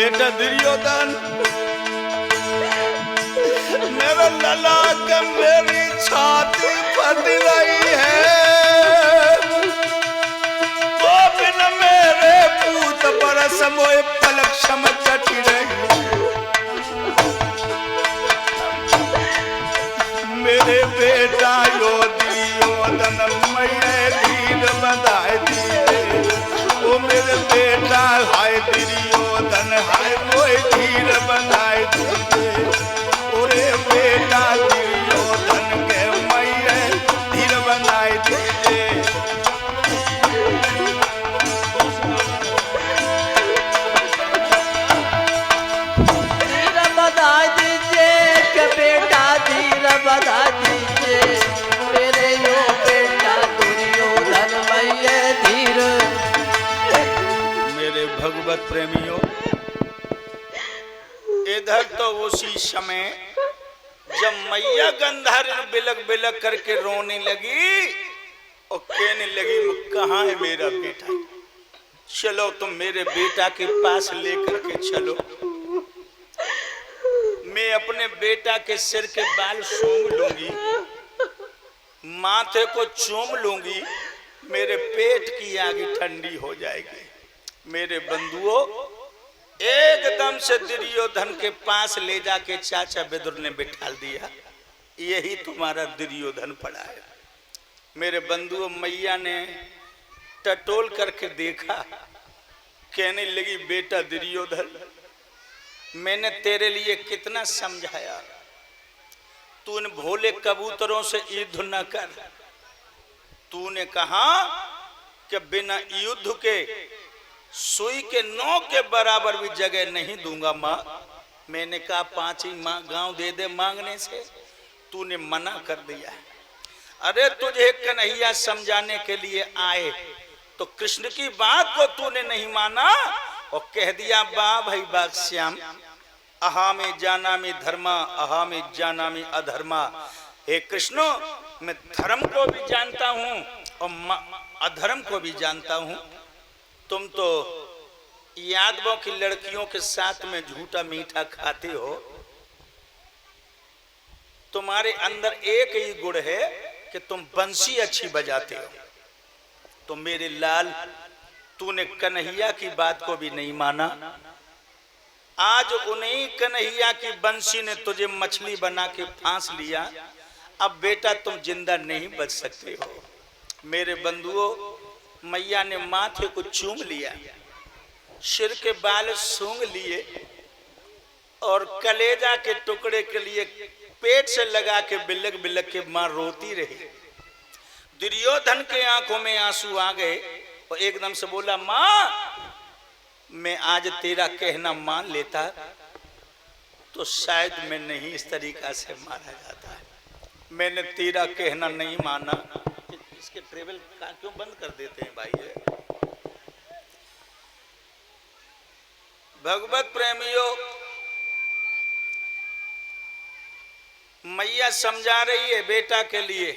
बेटा दुर्योधन, मेरा लला का मेरी छाती फट रही है, तो बिन मेरे पूत बरस मोए पलक क्षम चटी रही। मेरे बेटा योधन मैं धीर बधाई दीजिए, ओ मेरे बेटा हाय दुर्योधन हाय मोए धीर बधाई दीजिए, ओरे बेटा दुर्योधन के मैं धीर बधाई दीजिए। धीर बधाई दीजिए के बेटा धीर बधाई दीजिए, मेरे यो बेटा दुर्योधन मैया धीर। मेरे भगवत प्रेमियों, इधर तो उसी समय जब मैया गंधारी बिलक बिलक करके रोने लगी और कहने लगी कहाँ है मेरा बेटा, चलो तुम मेरे बेटा के पास लेकर के चलो, मैं अपने बेटा के सिर के बाल सूंघ लूंगी, माथे को चूम लूंगी, मेरे पेट की आग ठंडी हो जाएगी। मेरे बंधुओं, एकदम से दुर्योधन के पास ले जाके चाचा विदुर ने बिठा दिया, यही तुम्हारा दुर्योधन पड़ा है। मेरे बंधुओं, मैया ने टटोल करके देखा, कहने लगी बेटा दुर्योधन, मैंने तेरे लिए कितना समझाया, तू इन भोले कबूतरों से युद्ध न कर, तूने कहा कि बिना युद्ध के सुई के नौ के बराबर भी जगह नहीं दूंगा माँ। मैंने कहा 5 ही गांव दे दे मांगने से, तूने मना कर दिया। अरे तुझे कन्हैया समझाने के लिए आए तो कृष्ण की बात को तूने नहीं माना और कह दिया वाह भाई वाह श्याम, अहामे जानामि धर्मा अहामे जानामि अधर्मा। हे कृष्ण, मैं धर्म को भी जानता हूँ और अधर्म को भी जानता हूँ। तुम तो यादवों की लड़कियों के साथ में झूठा मीठा खाते हो, तुम्हारे अंदर एक ही गुण है कि तुम बंसी अच्छी बजाते हो। तो मेरे लाल, तूने कन्हैया की बात को भी नहीं माना, आज उन्हीं कन्हैया की बंसी ने तुझे मछली बना के फांस लिया, अब बेटा तुम जिंदा नहीं बच सकते हो। मेरे बंधुओं, मैया ने माथे को चूम लिया, सिर के बाल सूंघ लिए और कलेजा के टुकड़े के लिए पेट से लगा के बिलक बिलक के मां रोती रही। दुर्योधन के आंखों में आंसू आ गए और एकदम से बोला मां, मैं आज तेरा कहना मान लेता तो शायद मैं नहीं इस तरीका से मारा जाता। मैंने तेरा कहना नहीं माना। इसके ट्रेवल का क्यों बंद कर देते हैं भाई? भगवत प्रेमियों, मैया समझा रही है बेटा के लिए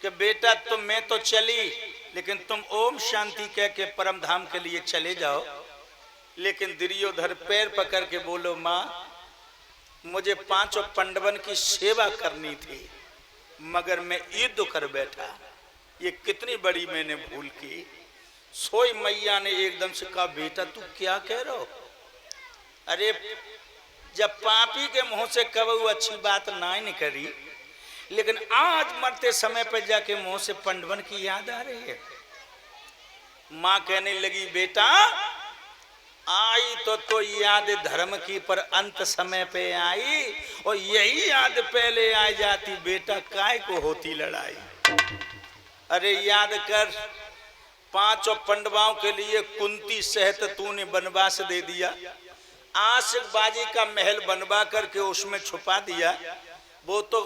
कि बेटा तुम, मैं तो चली लेकिन तुम ओम शांति कह के परम धाम के लिए चले जाओ। लेकिन दुर्योधन पैर पकड़ के बोलो माँ, मुझे 5 पांडवन की सेवा करनी थी मगर मैं युद्ध कर बैठा, ये कितनी बड़ी मैंने भूल की। सोई मैया ने एकदम से कहा बेटा तू क्या कह रहे हो? अरे जब पापी के मुंह से कबू अच्छी बात ना ही नहीं करी, लेकिन आज मरते समय पर जाके मुंह से पांडवन की याद आ रही है। मां कहने लगी बेटा आई तो याद धर्म की, पर अंत समय पे आई और यही याद पहले आ जाती बेटा काय को होती लड़ाई। अरे याद कर, 5 पांडवों के लिए कुंती सहित तूने वनवास दे दिया, आशिकबाजी का महल बनवा करके उसमें छुपा दिया। वो तो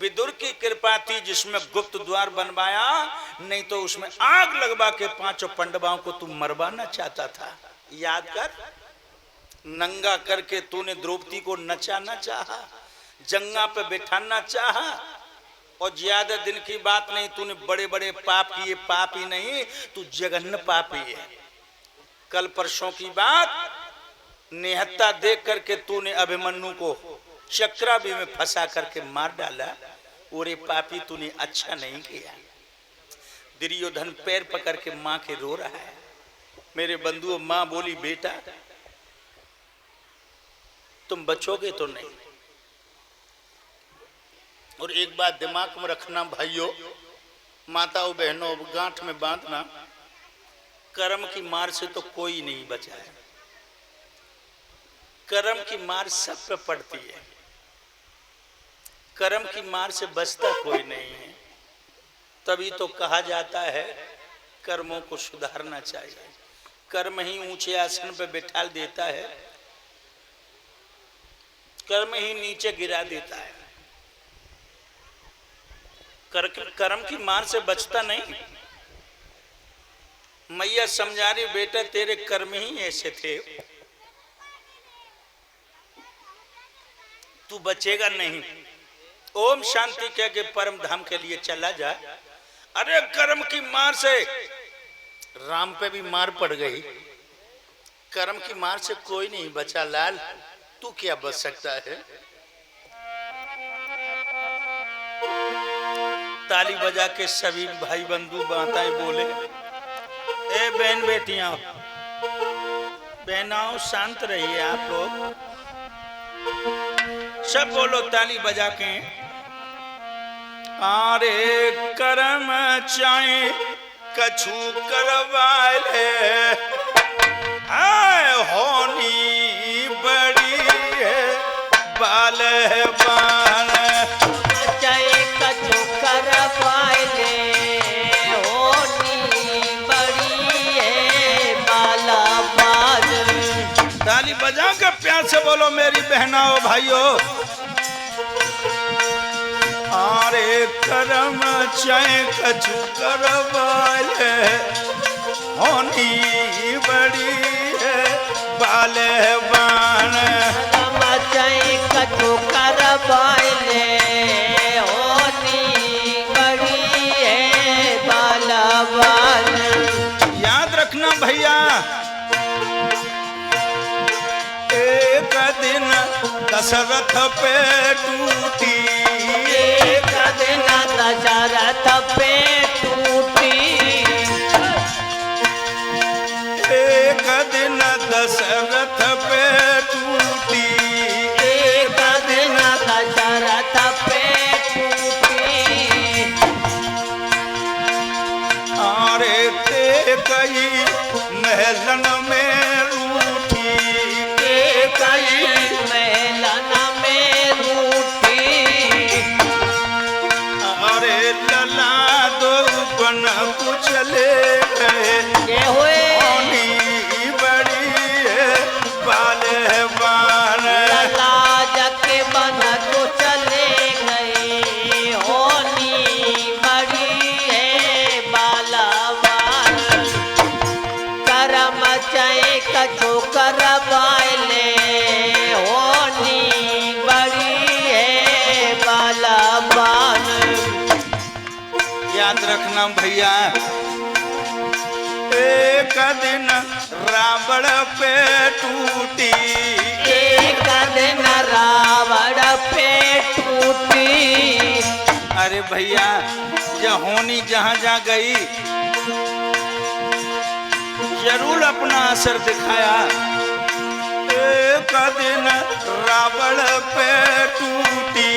विदुर की कृपा थी जिसमें गुप्त द्वार बनवाया, नहीं तो उसमें आग लगवा के 5 पांडवों को तू मरवाना चाहता था। याद कर, नंगा करके तूने द्रौपदी को नचाना चाहा, जंगा पे बिठाना चाहा, और ज्यादा दिन की बात नहीं, तूने बड़े बड़े पाप किए। पाप ही नहीं, तू जघन्य पापी है। कल परसों की बात, निहत्ता देख करके तूने अभिमन्यु को चक्राव्यूह में फंसा करके मार डाला। ओरे पापी, तूने अच्छा नहीं किया। दुर्योधन पैर पकड़ के माँ के रो रहा है। मेरे बंधुओं, माँ बोली, बेटा तुम बचोगे तो नहीं। और एक बात दिमाग में रखना भाइयों, माताओं बहनों, गांठ में बांधना, कर्म की मार से तो कोई नहीं बचा है। कर्म की मार सब पे पड़ती है। कर्म की मार से बचता कोई नहीं है। तभी तो कहा जाता है कर्मों को सुधारना चाहिए। कर्म ही ऊंचे आसन पर बैठा देता है, कर्म ही नीचे गिरा देता है। कर्म की मार से बचता नहीं। मैया समझा रही, बेटा तेरे कर्म ही ऐसे थे, तू बचेगा नहीं। ओम शांति कह के परम धाम के लिए चला जा। अरे कर्म की मार से राम पे भी मार पड़ गई। कर्म की मार से कोई नहीं बचा लाल, तू क्या बच सकता है। ताली बजा के सभी भाई बंधु माताएं बोले, ए बहन बेटियां, बहनाओं शांत रहिए आप लोग। सब बोलो ताली बजा के। आरे कर्म चाहे कछु करवाले, आए होनी बड़ी है बालवान। चाहे कछु करवाले, होनी बड़ी है बालवान। ताली बजा के प्यार से बोलो मेरी बहनाओं भाइयों। आरे कर्म चाहे कछु करवाले, होनी बड़ी है बालवान। कर्म चाहे कछु करवाले, होनी बड़ी है बालवान। याद रखना भैया, एक दिन दशरथ पे टूटी, एक दिन दशरथ पे टूटी, एक दिन दशरथ पे टूटी, एक दिन दशरथ पे टूटी। आरे ते कई महलन में रूठी, ते कई महलन में रूठी। अरे लला दो बन कुचले गए, ये हुए होनी बड़ी है बालवान। लाज के बन को चले गए, होनी बड़ी है बालवान। कर्म चाहे कछु करवाले, होनी बड़ी है बालवान। याद रखना भैया, एक दिन रावण पे टूटी, एक दिन रावण पे टूटी। अरे भैया होनी जहां जहां गई जरूर अपना असर दिखाया। एक दिन रावण पे टूटी,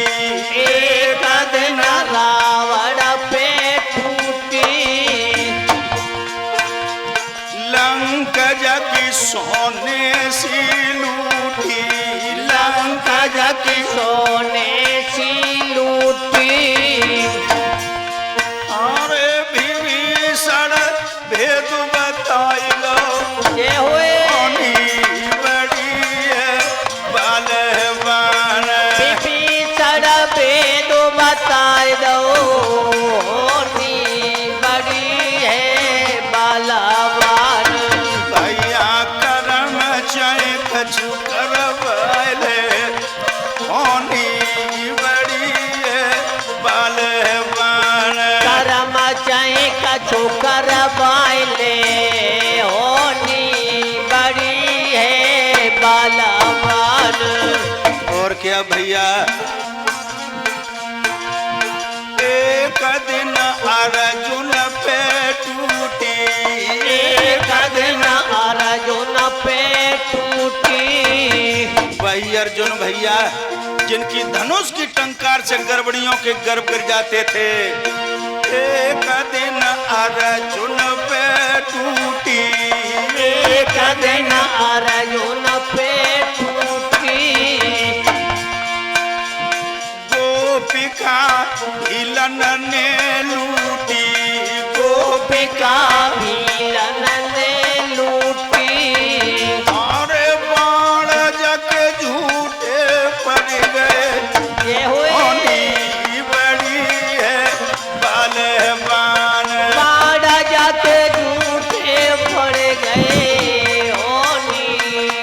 एक दिन रावण पे टूटी। लंकज की सोने सी लूटी, लंकज की सोने सी लूटी। अरे विभीषण भेद बताई लो, ये हुए होनी बड़ी है बालवान। विभीषण भेद बताए दो, होनी बड़ी है बालवान। भैया कर्म चाहे कछु करवाले, होनी बड़ी है बालवान। कर्म चाहे कछु करवाले, होनी बड़ी है बाल भैया एक दिन अर्जुन पे टूटी, एक दिन अर्जुन पे टूटी। वही अर्जुन भैया जिनकी धनुष की टंकार से गड़बड़ियों के गर्भ गिर जाते थे। एक दिन अर्जुन पे टूटी, एक दिन अर्जुन पे टूटी। गोपिका हिलन ने लूटी, गोपिका मिलन ने लूटी। अरे बाण जग झूठे पड़ गए, ये हुए होनी बड़ी है बलवान। बाड़ा जाके झूठे पड़ गए, होनी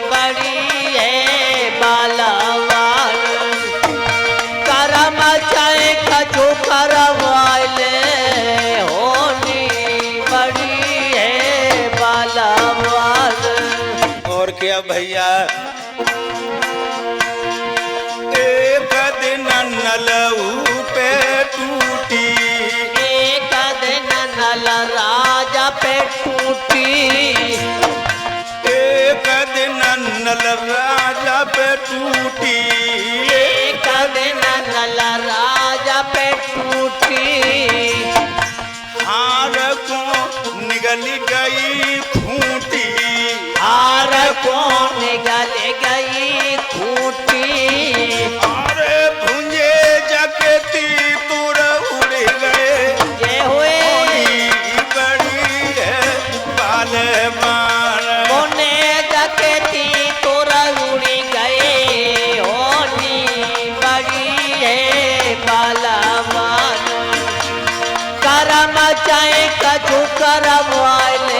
बड़ी है बालावान। करम चाहे कछु करवाले, होनी बड़ी है बालावान। और क्या भैया एक दिन नलऊ पे टूटी, एक दिन नल राजा पे टूटी। एक दिन नल राजा पे टूटी। एक दिन नल राजा पे टूटी। हार को निगल गई खूंटी, हार को निगल गई खूंटी। अरे भुंजे जगती तुर उड़ गए, ये हुए होनी बड़ी है बालवान। मोने जगती तोरा उड़ी गए, होनी बड़ी है बालावान। करम चाहे कछु करवाले,